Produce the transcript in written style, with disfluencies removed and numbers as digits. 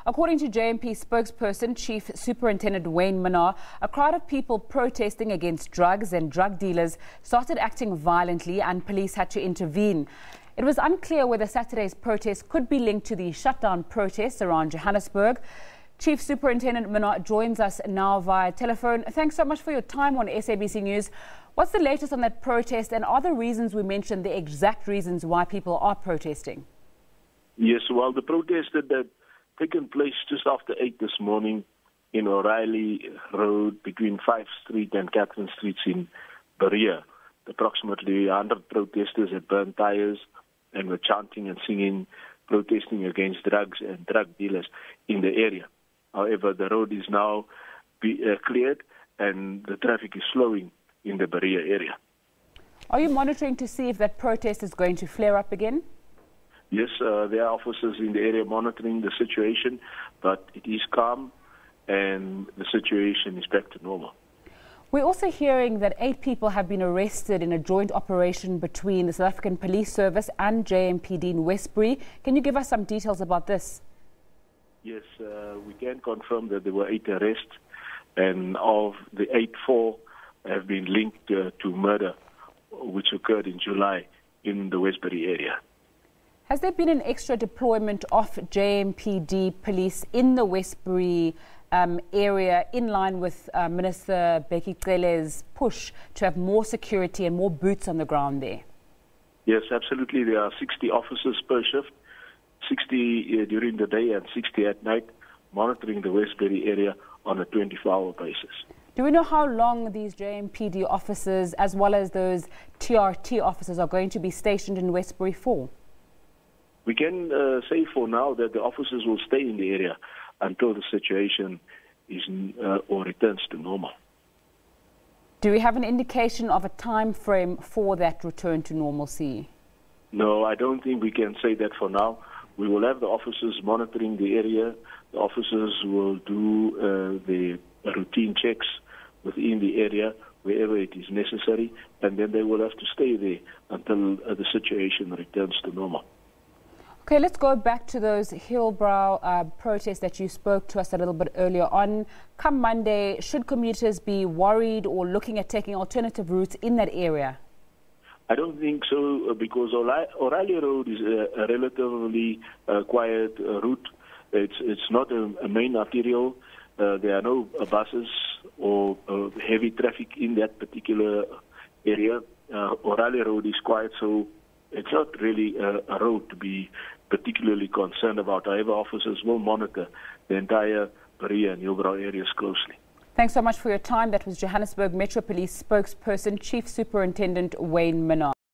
According to JMP spokesperson Chief Superintendent Wayne Minnaar, a crowd of people protesting against drugs and drug dealers started acting violently and police had to intervene. It was unclear whether Saturday's protest could be linked to the shutdown protests around Johannesburg. Chief Superintendent Minnaar joins us now via telephone. Thanks so much for your time on SABC News. What's the latest on that protest, and are the reasons we mentioned the exact reasons why people are protesting? Yes, well, the protest that taken place just after 8 this morning in O'Reilly Road between 5th Street and Catherine Streets in Berea. Approximately 100 protesters had burned tires and were chanting and singing, protesting against drugs and drug dealers in the area. However, the road is now cleared and the traffic is slowing in the Berea area. Are you monitoring to see if that protest is going to flare up again? Yes, there are officers in the area monitoring the situation, but it is calm and the situation is back to normal. We're also hearing that 8 people have been arrested in a joint operation between the South African Police Service and JMP Dean Westbury. Can you give us some details about this? Yes, we can confirm that there were 8 arrests, and of the 8, 4 have been linked to murder, which occurred in July in the Westbury area. Has there been an extra deployment of JMPD police in the Westbury area in line with Minister Becky Cele's push to have more security and more boots on the ground there? Yes, absolutely. There are 60 officers per shift, 60 during the day and 60 at night, monitoring the Westbury area on a 24-hour basis. Do we know how long these JMPD officers as well as those TRT officers are going to be stationed in Westbury for? We can say for now that the officers will stay in the area until the situation is or returns to normal. Do we have an indication of a time frame for that return to normalcy? No, I don't think we can say that for now. We will have the officers monitoring the area. The officers will do the routine checks within the area wherever it is necessary, and then they will have to stay there until the situation returns to normal. Okay, let's go back to those Hillbrow protests that you spoke to us a little bit earlier on. Come Monday, should commuters be worried or looking at taking alternative routes in that area? I don't think so, because O'Reilly Road is a relatively quiet route. It's not a main arterial. There are no buses or heavy traffic in that particular area. O'Reilly Road is quiet, so it's not really a road to be particularly concerned about. However, officers will monitor the entire Berea and Hillbrow areas closely. Thanks so much for your time. That was Johannesburg Metro Police spokesperson, Chief Superintendent Wayne Minnaar.